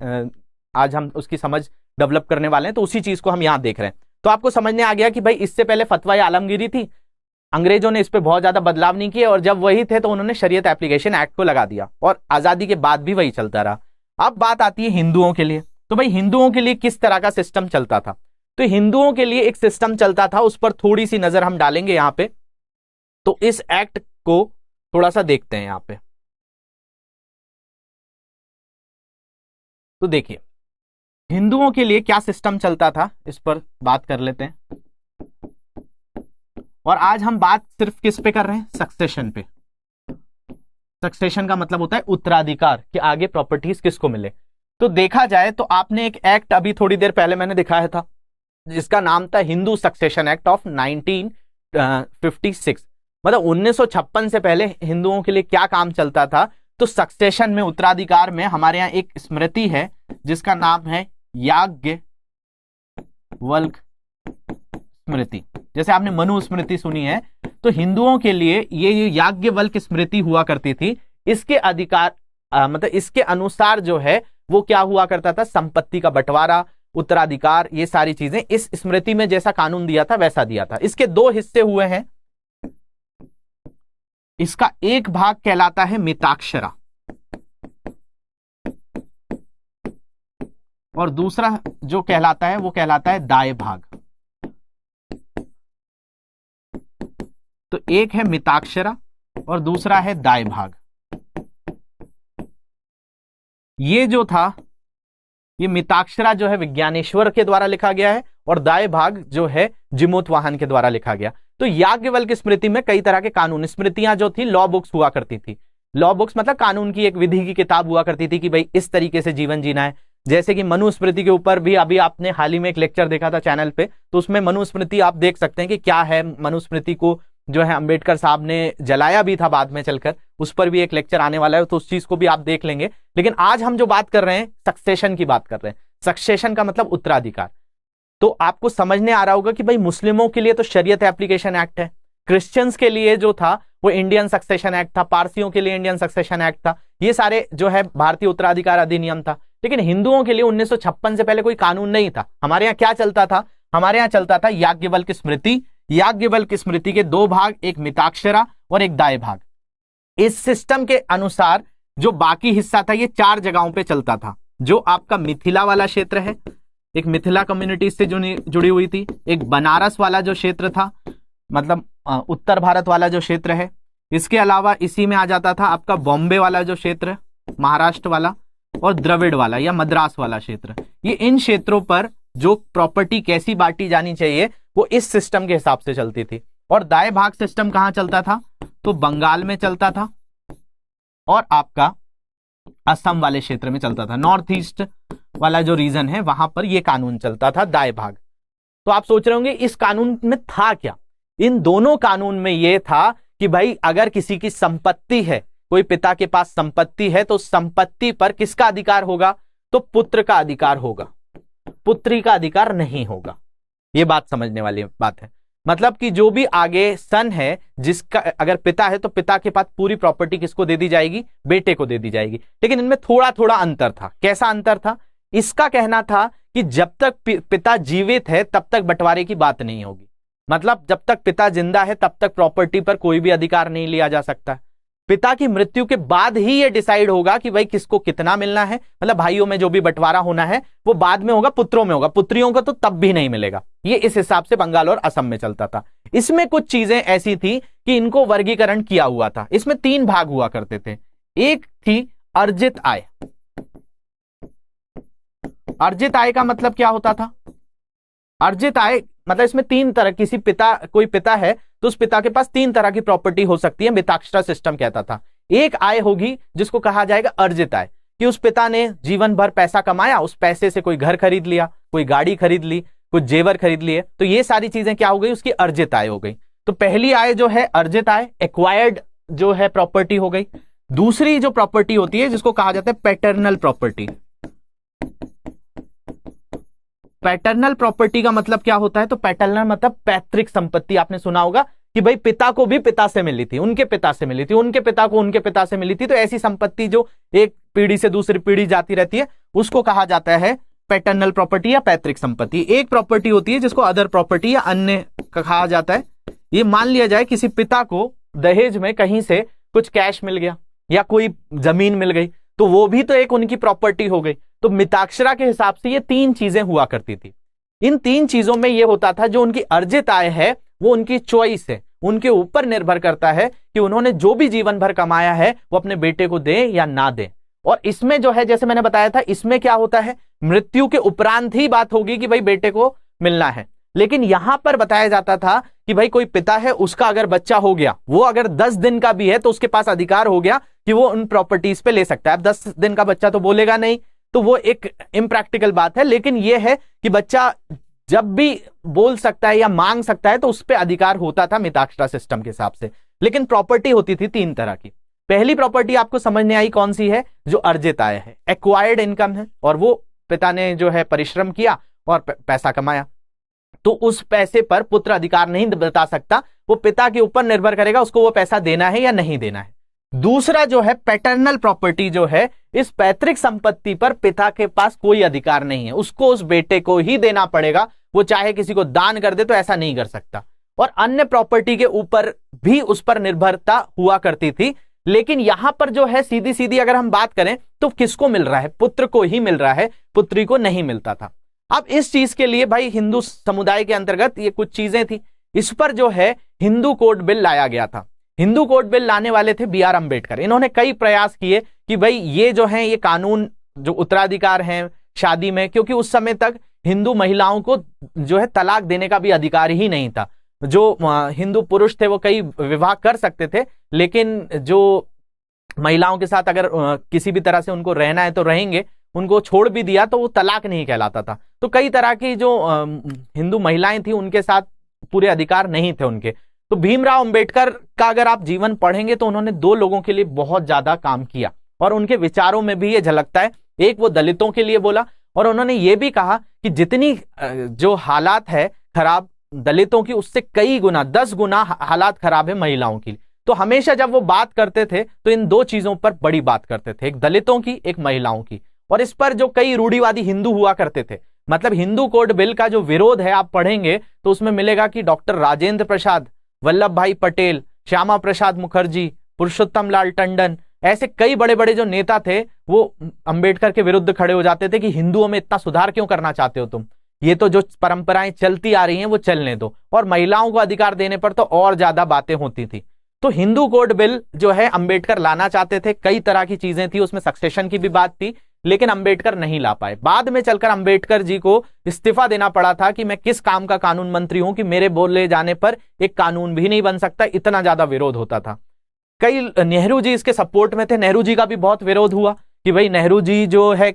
आज हम उसकी समझ डेवलप करने वाले हैं, तो उसी चीज को हम यहां देख रहे हैं। तो आपको समझने आ गया कि भाई इससे पहले फतवाए आलमगीरी थी, अंग्रेजों ने इस पे बहुत ज्यादा बदलाव नहीं किए, और जब वही थे तो उन्होंने शरीयत एप्लीकेशन एक्ट को लगा दिया, और आजादी के बाद भी वही चलता रहा। अब बात आती है हिंदुओं के लिए। तो भाई हिंदुओं के लिए किस तरह का सिस्टम चलता था, तो हिंदुओं के लिए एक सिस्टम चलता था, उस पर थोड़ी सी नजर हम डालेंगे यहां पे। तो इस एक्ट को थोड़ा सा देखते हैं यहां पे। तो देखिए हिंदुओं के लिए क्या सिस्टम चलता था, इस पर बात कर लेते हैं। और आज हम बात सिर्फ किस पे कर रहे हैं, सक्सेशन पे। सक्सेशन का मतलब होता है उत्तराधिकार, कि आगे प्रॉपर्टीज किसको मिले। तो देखा जाए तो आपने एक एक्ट अभी थोड़ी देर पहले मैंने दिखाया था जिसका नाम था हिंदू सक्सेशन एक्ट ऑफ 1956। मतलब 1956 से पहले हिंदुओं के लिए क्या काम चलता था, तो सक्सेशन में, उत्तराधिकार में हमारे यहाँ एक स्मृति है जिसका नाम है याज्ञवल्क्य स्मृति। जैसे आपने मनु स्मृति सुनी है, तो हिंदुओं के लिए ये याज्ञवल्क्य स्मृति हुआ करती थी। इसके अधिकार मतलब इसके अनुसार जो है वो क्या हुआ करता था, संपत्ति का बंटवारा, उत्तराधिकार, ये सारी चीजें इस स्मृति में जैसा कानून दिया था वैसा दिया था। इसके दो हिस्से हुए हैं। इसका एक भाग कहलाता है मिताक्षरा और दूसरा जो कहलाता है वो कहलाता है दाय भाग। तो एक है मिताक्षरा और दूसरा है दाय भाग। ये जो था, ये मिताक्षरा जो है विज्ञानेश्वर के द्वारा लिखा गया है और दाय भाग जो है जिमोतवाहन के द्वारा लिखा गया। तो याज्ञवल्क्य स्मृति में कई तरह के कानून, स्मृतियां जो थी लॉ बुक्स हुआ करती थी। लॉ बुक्स मतलब कानून की एक विधि की किताब हुआ करती थी कि भाई इस तरीके से जीवन जीना है। जैसे कि मनुस्मृति के ऊपर भी अभी आपने हाल ही में एक लेक्चर देखा था चैनल पे, तो उसमें मनुस्मृति आप देख सकते हैं कि क्या है। मनुस्मृति को जो है अंबेडकर साहब ने जलाया भी था बाद में चलकर, उस पर भी एक लेक्चर आने वाला है, तो उस चीज को भी आप देख लेंगे। लेकिन आज हम जो बात कर रहे हैं सक्सेशन की बात कर रहे हैं। सक्सेशन का मतलब उत्तराधिकार। तो आपको समझने आ रहा होगा कि भाई मुस्लिमों के लिए तो शरीयत एप्लीकेशन एक्ट है, क्रिश्चियंस के लिए जो था वो इंडियन सक्सेशन एक्ट था, पारसियों के लिए इंडियन सक्सेशन एक्ट था, ये सारे जो है भारतीय उत्तराधिकार अधिनियम था। लेकिन हिंदुओं के लिए 1956 से पहले कोई कानून नहीं था। हमारे यहाँ क्या चलता था, हमारे यहाँ चलता था याज्ञवल्क्य स्मृति। याज्ञवल्क्य स्मृति के दो भाग, एक मिताक्षरा और एक दाय भाग। इस सिस्टम के अनुसार जो बाकी हिस्सा था ये चार जगहों पे चलता था। जो आपका मिथिला वाला क्षेत्र है, एक मिथिला कम्युनिटी से जुड़ी हुई थी, एक बनारस वाला जो क्षेत्र था, मतलब उत्तर भारत वाला जो क्षेत्र है। इसके अलावा इसी में आ जाता था आपका बॉम्बे वाला जो क्षेत्र है, महाराष्ट्र वाला, और द्रविड़ वाला या मद्रास वाला क्षेत्र। ये इन क्षेत्रों पर जो प्रॉपर्टी कैसी बांटी जानी चाहिए वो इस सिस्टम के हिसाब से चलती थी। और दाय भाग सिस्टम कहां चलता था, तो बंगाल में चलता था और आपका असम वाले क्षेत्र में चलता था। नॉर्थ ईस्ट वाला जो रीजन है वहां पर यह कानून चलता था, दाय भाग। तो आप सोच रहे होंगे इस कानून में था क्या। इन दोनों कानून में यह था कि भाई अगर किसी की संपत्ति है, कोई पिता के पास संपत्ति है तो संपत्ति पर किसका अधिकार होगा? तो पुत्र का अधिकार होगा, पुत्री का अधिकार नहीं होगा। ये बात समझने वाली बात है। मतलब कि जो भी आगे सन है, जिसका अगर पिता है तो पिता के पास पूरी प्रॉपर्टी किसको दे दी जाएगी? बेटे को दे दी जाएगी। लेकिन इनमें थोड़ा थोड़ा अंतर था। कैसा अंतर था? इसका कहना था कि जब तक पिता जीवित है तब तक बंटवारे की बात नहीं होगी। मतलब जब तक पिता जिंदा है तब तक प्रॉपर्टी पर कोई भी अधिकार नहीं लिया जा सकता। पिता की मृत्यु के बाद ही यह डिसाइड होगा कि भाई किसको कितना मिलना है। मतलब भाइयों में जो भी बंटवारा होना है वो बाद में होगा, पुत्रों में होगा, पुत्रियों को तो तब भी नहीं मिलेगा। ये इस हिसाब से बंगाल और असम में चलता था। इसमें कुछ चीजें ऐसी थी कि इनको वर्गीकरण किया हुआ था। इसमें 3 भाग हुआ करते थे। एक थी अर्जित आय। अर्जित आय का मतलब क्या होता था? अर्जित आय मतलब इसमें 3 तरह, किसी पिता, कोई पिता है तो उस पिता के पास 3 तरह की प्रॉपर्टी हो सकती है, मिताक्षरा सिस्टम कहता था। एक आय होगी जिसको कहा जाएगा अर्जित आय, कि उस पिता ने जीवन भर पैसा कमाया, उस पैसे से कोई घर खरीद लिया, कोई गाड़ी खरीद ली, कुछ जेवर खरीद लिए, तो ये सारी चीजें क्या हो गई? उसकी अर्जित आय हो गई। तो पहली आय जो है अर्जित आय, एक्वायर्ड जो है प्रॉपर्टी हो गई। दूसरी जो प्रॉपर्टी होती है जिसको कहा जाता है पैटर्नल प्रॉपर्टी। पैटर्नल प्रॉपर्टी का मतलब क्या होता है? तो पैटर्नल मतलब पैतृक संपत्ति। आपने सुना होगा कि भाई पिता को भी पिता से मिली थी, उनके पिता से मिली थी, उनके पिता को उनके पिता से मिली थी। तो ऐसी संपत्ति जो एक पीढ़ी से दूसरी पीढ़ी जाती रहती है उसको कहा जाता है पैटर्नल प्रॉपर्टी या पैतृक संपत्ति। एक प्रॉपर्टी होती है जिसको अदर प्रॉपर्टी या अन्य कहा जाता है। ये मान लिया जाए किसी पिता को दहेज में कहीं से कुछ कैश मिल गया या कोई जमीन मिल गई, तो वो भी तो एक उनकी प्रॉपर्टी हो गई। तो मिताक्षरा के हिसाब से ये 3 चीजें हुआ करती थी। इन 3 चीजों में ये होता था जो उनकी अर्जित आय है वो उनकी चॉइस है, उनके ऊपर निर्भर करता है कि उन्होंने जो भी जीवन भर कमाया है वो अपने बेटे को दे या ना दे। और इसमें जो है, जैसे मैंने बताया था, इसमें क्या होता है? मृत्यु के उपरांत ही बात होगी कि भाई बेटे को मिलना है। लेकिन यहां पर बताया जाता था कि भाई कोई पिता है, उसका अगर बच्चा हो गया, वो अगर 10 दिन का भी है तो उसके पास अधिकार हो गया कि वो उन प्रॉपर्टीज पे ले सकता है। अब 10 दिन का बच्चा तो बोलेगा नहीं, तो वो एक इम्प्रैक्टिकल बात है। लेकिन ये है कि बच्चा जब भी बोल सकता है या मांग सकता है तो उस पर अधिकार होता था मिताक्षरा सिस्टम के हिसाब से। लेकिन प्रॉपर्टी होती थी 3 तरह की। पहली प्रॉपर्टी आपको समझने आई कौन सी है? जो अर्जित आय है, एक्वायर्ड इनकम है, और वो पिता ने जो है परिश्रम किया और पैसा कमाया, तो उस पैसे पर पुत्र अधिकार नहीं बता सकता। वो पिता के ऊपर निर्भर करेगा उसको वो पैसा देना है या नहीं देना है। दूसरा जो है पैटर्नल प्रॉपर्टी जो है, इस पैतृक संपत्ति पर पिता के पास कोई अधिकार नहीं है, उसको उस बेटे को ही देना पड़ेगा। वो चाहे किसी को दान कर दे तो ऐसा नहीं कर सकता। और अन्य प्रॉपर्टी के ऊपर भी उस पर निर्भरता हुआ करती थी। लेकिन यहां पर जो है सीधी सीधी अगर हम बात करें तो किसको मिल रहा है? पुत्र को ही मिल रहा है, पुत्री को नहीं मिलता था। अब इस चीज के लिए भाई हिंदू समुदाय के अंतर्गत ये कुछ चीजें थी, इस पर जो है हिंदू कोड बिल लाया गया था। हिंदू कोड बिल लाने वाले थे बी आर अम्बेडकर। इन्होंने कई प्रयास किए कि भाई ये जो है ये कानून जो उत्तराधिकार है शादी में, क्योंकि उस समय तक हिंदू महिलाओं को जो है तलाक देने का भी अधिकार ही नहीं था। जो हिंदू पुरुष थे वो कई विवाह कर सकते थे, लेकिन जो महिलाओं के साथ अगर किसी भी तरह से उनको रहना है तो रहेंगे, उनको छोड़ भी दिया तो वो तलाक नहीं कहलाता था। तो कई तरह की जो हिंदू महिलाएं थी उनके साथ पूरे अधिकार नहीं थे उनके। तो भीमराव अंबेडकर का अगर आप जीवन पढ़ेंगे तो उन्होंने 2 लोगों के लिए बहुत ज्यादा काम किया और उनके विचारों में भी ये झलकता है। एक वो दलितों के लिए बोला और उन्होंने ये भी कहा कि जितनी जो हालात है खराब दलितों की, उससे कई गुना 10 गुना हालात खराब है महिलाओं की। तो हमेशा जब वो बात करते थे तो इन 2 चीजों पर बड़ी बात करते थे, एक दलितों की, एक महिलाओं की। और इस पर जो कई रूढ़िवादी हिंदू हुआ करते थे, मतलब हिंदू कोड बिल का जो विरोध है आप पढ़ेंगे तो उसमें मिलेगा कि डॉक्टर राजेंद्र प्रसाद, वल्लभ भाई पटेल, श्यामा प्रसाद मुखर्जी, पुरुषोत्तम लाल टंडन, ऐसे कई बड़े बड़े जो नेता थे वो अंबेडकर के विरुद्ध खड़े हो जाते थे कि हिंदुओं में इतना सुधार क्यों करना चाहते हो तुम, ये तो जो परंपराएं चलती आ रही हैं वो चलने दो। और महिलाओं को अधिकार देने पर तो और ज्यादा बातें होती थी। तो हिंदू कोड बिल जो है अंबेडकर लाना चाहते थे, कई तरह की चीजें थी, उसमें सक्सेशन की भी बात थी, लेकिन अंबेडकर नहीं ला पाए। बाद में चलकर अंबेडकर जी को इस्तीफा देना पड़ा था कि मैं किस काम का कानून मंत्री हूं कि मेरे बोले जाने पर एक कानून भी नहीं बन सकता, इतना ज्यादा विरोध होता था। कई नेहरू जी इसके सपोर्ट में थे, नेहरू जी का भी बहुत विरोध हुआ कि भाई नेहरू जी जो है,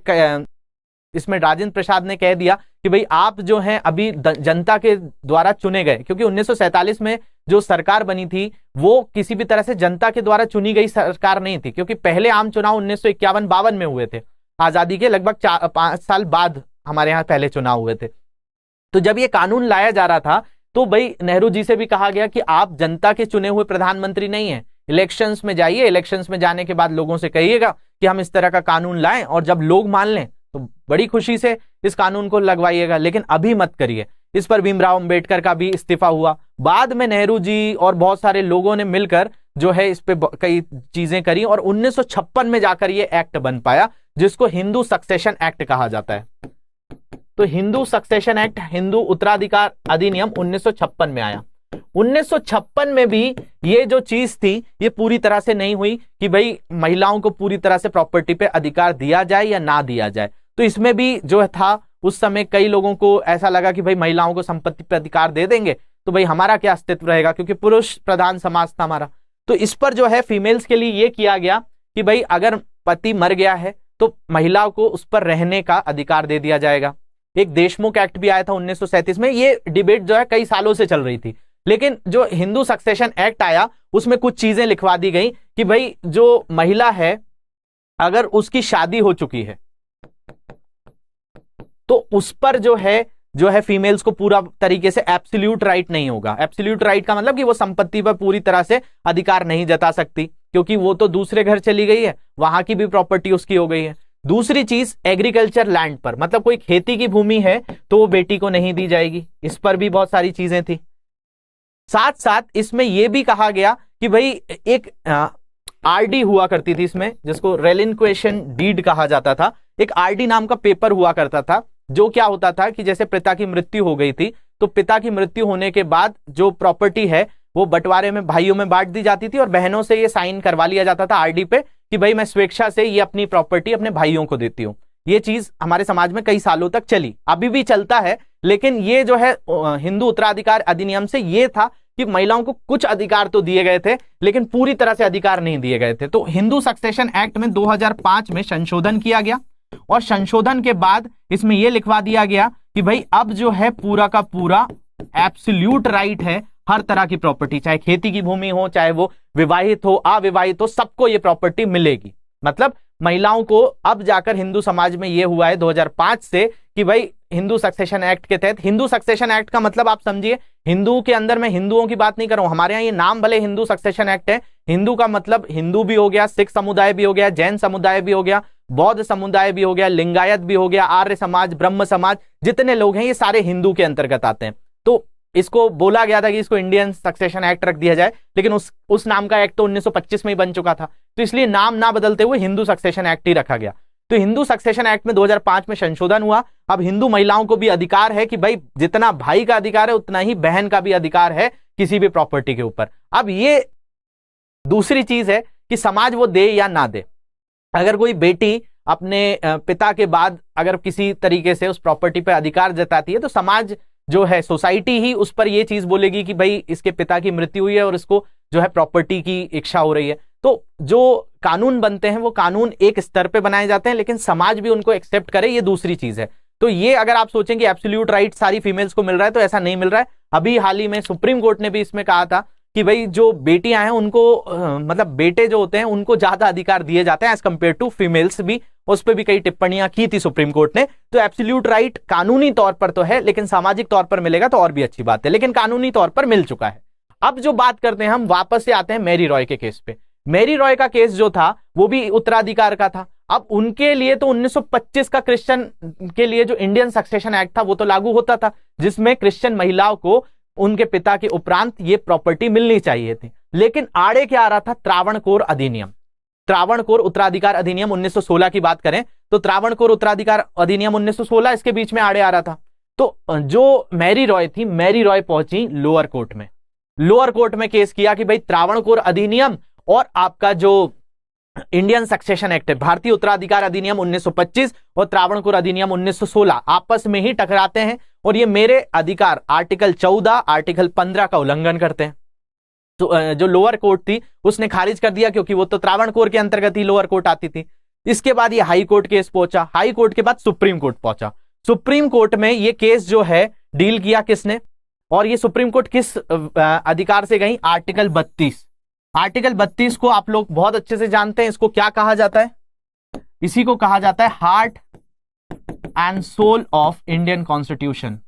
इसमें राजेंद्र प्रसाद ने कह दिया कि भाई आप जो हैं अभी जनता के द्वारा चुने गए, क्योंकि 1947 में जो सरकार बनी थी वो किसी भी तरह से जनता के द्वारा चुनी गई सरकार नहीं थी, क्योंकि पहले आम चुनाव 1951-52 में हुए थे, आजादी के लगभग 5 साल बाद हमारे यहाँ पहले चुनाव हुए थे। तो जब ये कानून लाया जा रहा था तो भाई नेहरू जी से भी कहा गया कि आप जनता के चुने हुए प्रधानमंत्री नहीं है, इलेक्शंस में जाइए, इलेक्शंस में जाने के बाद लोगों से कहिएगा कि हम इस तरह का कानून लाएं, और जब लोग मान लें तो बड़ी खुशी से इस कानून को लगवाइएगा, लेकिन अभी मत करिए। इस पर भीमराव अंबेडकर का भी इस्तीफा हुआ। बाद में नेहरू जी और बहुत सारे लोगों ने मिलकर जो है इस पे कई चीजें करी, और 1956 में जाकर ये एक्ट बन पाया, जिसको हिंदू सक्सेशन एक्ट कहा जाता है। तो हिंदू सक्सेशन एक्ट, हिंदू उत्तराधिकार अधिनियम 1956 में आया। 1956 में भी ये जो चीज थी ये पूरी तरह से नहीं हुई कि भाई महिलाओं को पूरी तरह से प्रॉपर्टी पे अधिकार दिया जाए या ना दिया जाए। तो इसमें भी जो था उस समय कई लोगों को ऐसा लगा कि भाई महिलाओं को संपत्ति पे अधिकार दे देंगे तो भाई हमारा क्या अस्तित्व रहेगा, क्योंकि पुरुष प्रधान समाज था हमारा। तो इस पर जो है फीमेल्स के लिए ये किया गया कि भाई अगर पति मर गया है तो महिला को उस पर रहने का अधिकार दे दिया जाएगा। एक देशमुख एक्ट भी आया था 1937 में। ये डिबेट जो है कई सालों से चल रही थी, लेकिन जो हिंदू सक्सेशन एक्ट आया उसमें कुछ चीजें लिखवा दी गई कि भाई जो महिला है अगर उसकी शादी हो चुकी है तो उस पर जो है फीमेल्स को पूरा तरीके से एब्सोल्यूट राइट नहीं होगा। एब्सोल्यूट राइट का मतलब कि वो संपत्ति पर पूरी तरह से अधिकार नहीं जता सकती, क्योंकि वो तो दूसरे घर चली गई है, वहां की भी प्रॉपर्टी उसकी हो गई है। दूसरी चीज एग्रीकल्चर लैंड पर, मतलब कोई खेती की भूमि है तो वो बेटी को नहीं दी जाएगी। इस पर भी बहुत सारी चीजें थी। साथ साथ इसमें यह भी कहा गया कि भाई एक आरडी हुआ करती थी इसमें, जिसको रेलिंक्वेशन डीड कहा जाता था। एक आरडी नाम का पेपर हुआ करता था, जो क्या होता था कि जैसे पिता की मृत्यु हो गई थी तो पिता की मृत्यु होने के बाद जो प्रॉपर्टी है वो बंटवारे में भाइयों में बांट दी जाती थी, और बहनों से ये साइन करवा लिया जाता था आरडी पे कि भाई मैं स्वेच्छा से ये अपनी प्रॉपर्टी अपने भाइयों को देती हूँ। ये चीज हमारे समाज में कई सालों तक चली, अभी भी चलता है, लेकिन ये जो है हिंदू उत्तराधिकार अधिनियम से ये था कि महिलाओं को कुछ अधिकार तो दिए गए थे लेकिन पूरी तरह से अधिकार नहीं दिए गए थे। तो हिंदू सक्सेशन एक्ट में 2005 में संशोधन किया गया, और संशोधन के बाद इसमें यह लिखवा दिया गया कि भाई अब जो है पूरा का पूरा एब्सोल्यूट राइट है हर तरह की प्रॉपर्टी, चाहे खेती की भूमि हो, चाहे वो विवाहित हो अविवाहित हो, सबको ये प्रॉपर्टी मिलेगी। मतलब महिलाओं को अब जाकर हिंदू समाज में यह हुआ है 2005 से कि भाई हिंदू सक्सेशन एक्ट के तहत, हिंदू सक्सेशन एक्ट का मतलब आप समझिए, हिंदू के अंदर मैं हिंदुओं की बात नहीं कर रहा हूं, हमारे यहाँ ये नाम भले हिंदू सक्सेशन एक्ट है, हिंदू का मतलब हिंदू भी हो गया, सिख समुदाय भी हो गया, जैन समुदाय भी हो गया, बौद्ध समुदाय भी हो गया, लिंगायत भी हो गया, आर्य समाज, ब्रह्म समाज, जितने लोग हैं ये सारे हिंदू के अंतर्गत आते हैं। तो इसको बोला गया था कि इसको इंडियन सक्सेशन एक्ट रख दिया जाए, लेकिन उस नाम का एक्ट तो 1925 में ही बन चुका था, तो इसलिए नाम ना बदलते हुए हिंदू सक्सेशन एक्ट ही रखा गया। तो हिंदू सक्सेशन एक्ट में 2005 में संशोधन हुआ। अब हिंदू महिलाओं को भी अधिकार है कि भाई जितना भाई का अधिकार है उतना ही बहन का भी अधिकार है किसी भी प्रॉपर्टी के ऊपर। अब ये दूसरी चीज है कि समाज वो दे या ना दे। अगर कोई बेटी अपने पिता के बाद अगर किसी तरीके से उस प्रॉपर्टी पर अधिकार जताती है तो समाज जो है, सोसाइटी ही उस पर ये चीज बोलेगी कि भाई इसके पिता की मृत्यु हुई है और इसको जो है प्रॉपर्टी की इच्छा हो रही है। तो जो कानून बनते हैं वो कानून एक स्तर पे बनाए जाते हैं, लेकिन समाज भी उनको एक्सेप्ट करे, ये दूसरी चीज है। तो ये अगर आप सोचें कि एब्सोल्यूट राइट सारी फीमेल्स को मिल रहा है तो ऐसा नहीं मिल रहा है। अभी हाल ही में सुप्रीम कोर्ट ने भी इसमें कहा था कि भाई जो बेटियां हैं उनको मतलब बेटे जो होते हैं उनको ज्यादा अधिकार दिए जाते हैं एज कंपेयर टू फीमेल्स भी। उस पर भी कई टिप्पणियां की थी सुप्रीम कोर्ट ने। तो एब्सोल्यूट राइट कानूनी तौर पर तो है, लेकिन सामाजिक तौर पर मिलेगा तो और भी अच्छी बात है, लेकिन कानूनी तौर पर मिल चुका है। अब जो बात करते हैं हम वापस से आते हैं मैरी रॉय के केस पे। मैरी रॉय का केस जो था वो भी उत्तराधिकार का था। अब उनके लिए तो 1925 का क्रिश्चियन के लिए जो इंडियन सक्सेशन एक्ट था वो तो लागू होता था, जिसमें क्रिश्चियन महिलाओं को उनके पिता के उपरांत ये प्रॉपर्टी मिलनी चाहिए थी। लेकिन आड़े क्या आ रहा था? त्रावणकोर अधिनियम, त्रावणकोर उत्तराधिकार अधिनियम 1916 की बात करें तो त्रावणकोर उत्तराधिकार अधिनियम 1916 इसके बीच में आड़े आ रहा था। तो जो मैरी रॉय थी, मैरी रॉय पहुंची लोअर कोर्ट में। लोअर कोर्ट में केस किया कि भाई त्रावणकोर अधिनियम और आपका जो इंडियन सक्सेशन एक्ट है, भारतीय उत्तराधिकार अधिनियम 1925 और त्रावणकोर अधिनियम 1916 आपस में ही टकराते हैं और ये मेरे अधिकार आर्टिकल 14 आर्टिकल 15 का उल्लंघन करते हैं। तो जो लोअर कोर्ट थी उसने खारिज कर दिया, क्योंकि वो तो त्रावणकोर के अंतर्गत ही लोअर कोर्ट आती थी। इसके बाद ये हाई कोर्ट केस पहुंचा, हाई कोर्ट के बाद सुप्रीम कोर्ट पहुंचा। सुप्रीम कोर्ट में ये केस जो है डील किया किसने, और ये सुप्रीम कोर्ट किस अधिकार से गई, आर्टिकल 32। आर्टिकल 32 को आप लोग बहुत अच्छे से जानते हैं, इसको क्या कहा जाता है, इसी को कहा जाता है heart and soul of Indian constitution.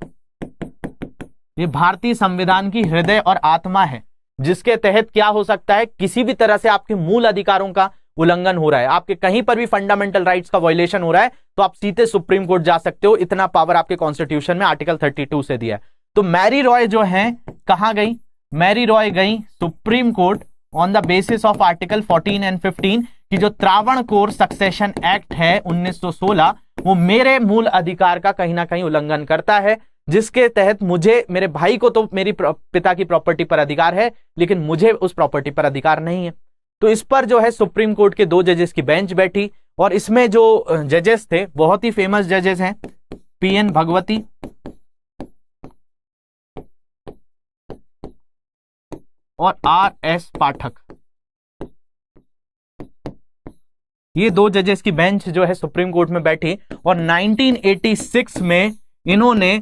ये भारतीय संविधान की हृदय और आत्मा है, जिसके तहत क्या हो सकता है, किसी भी तरह से आपके मूल अधिकारों का उल्लंघन हो रहा है, आपके कहीं पर भी फंडामेंटल राइट्स का वायलेशन हो रहा है, तो आप सीधे सुप्रीम कोर्ट जा सकते हो। इतना पावर आपके कॉन्स्टिट्यूशन में आर्टिकल 32 से दिया है। तो मैरी रॉय जो है कहां गई, मैरी रॉय गई supreme court on the basis of article 14 and 15 की जो त्रावणकोर सक्सेशन एक्ट है 1916, वो मेरे मूल अधिकार का कहीं ना कहीं उल्लंघन करता है, जिसके तहत मुझे, मेरे भाई को तो मेरी पिता की प्रॉपर्टी पर अधिकार है, लेकिन मुझे उस प्रॉपर्टी पर अधिकार नहीं है। तो इस पर जो है सुप्रीम कोर्ट के 2 जजेस की बेंच बैठी, और इसमें जो जजेस थे बहुत ही फेमस जजेस हैं, पीएन भगवती और आरएस पाठक। ये 2 जजेस की बेंच जो है सुप्रीम कोर्ट में बैठी, और 1986 में इन्होंने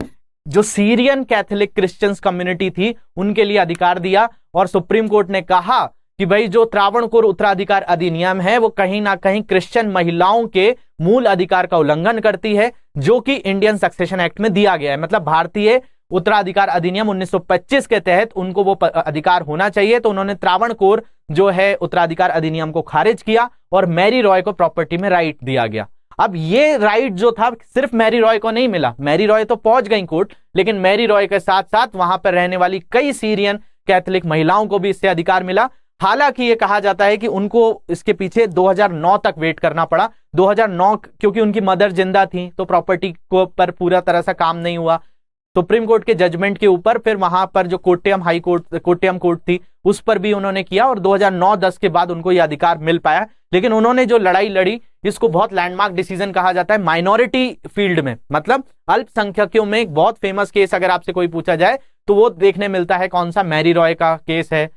जो सीरियन कैथोलिक क्रिश्चियंस कम्युनिटी थी उनके लिए अधिकार दिया, और सुप्रीम कोर्ट ने कहा कि भाई जो त्रावणकोर उत्तराधिकार अधिनियम है वो कहीं ना कहीं क्रिश्चियन महिलाओं के मूल अधिकार का उल्लंघन करती है, जो कि इंडियन सक्सेशन एक्ट में दिया गया है। मतलब भारतीय उत्तराधिकार अधिनियम 1925 के तहत उनको वो अधिकार होना चाहिए। तो उन्होंने त्रावणकोर जो है उत्तराधिकार अधिनियम को खारिज किया, और मैरी रॉय को प्रॉपर्टी में राइट दिया गया। अब ये राइट जो था सिर्फ मैरी रॉय को नहीं मिला, मैरी रॉय तो पहुंच गई कोर्ट, लेकिन मैरी रॉय के साथ साथ वहां पर रहने वाली कई सीरियन कैथोलिक महिलाओं को भी इससे अधिकार मिला। हालांकि ये कहा जाता है कि उनको इसके पीछे 2009 तक वेट करना पड़ा। 2009 क्योंकि उनकी मदर जिंदा थी, तो प्रॉपर्टी को पर पूरा तरह से काम नहीं हुआ। सुप्रीम कोर्ट के जजमेंट के ऊपर फिर वहां पर जो कोट्टयम कोर्ट थी उस पर भी उन्होंने किया, और 2009-10 के बाद उनको यह अधिकार मिल पाया। लेकिन उन्होंने जो लड़ाई लड़ी, इसको बहुत लैंडमार्क डिसीजन कहा जाता है माइनॉरिटी फील्ड में, मतलब अल्पसंख्यकों में एक बहुत फेमस केस अगर आपसे कोई पूछा जाए तो वो देखने मिलता है कौन सा, मैरी रॉय का केस है।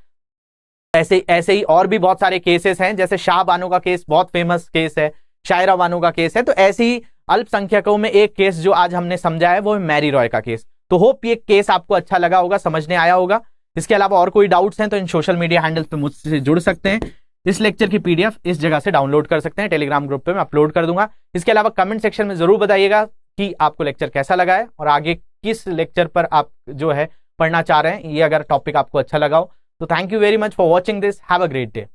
ऐसे ही और भी बहुत सारे केसेस हैं, जैसे शाह बानो का केस बहुत फेमस केस है, शायरा बानो का केस है। तो ऐसे ही अल्पसंख्यकों में एक केस जो आज हमने समझा है वो है मैरी रॉय का केस। तो होप ये केस आपको अच्छा लगा होगा, समझने आया होगा। इसके अलावा और कोई डाउट्स हैं तो इन सोशल मीडिया हैंडल्स पे मुझसे जुड़ सकते हैं। इस लेक्चर की पीडीएफ इस जगह से डाउनलोड कर सकते हैं, टेलीग्राम ग्रुप पे मैं अपलोड कर दूंगा। इसके अलावा कमेंट सेक्शन में जरूर बताइएगा कि आपको लेक्चर कैसा लगा है, और आगे किस लेक्चर पर आप जो है पढ़ना चाह रहे हैं, ये अगर टॉपिक आपको अच्छा लगा हो तो thank you very much for watching this. Have a great day.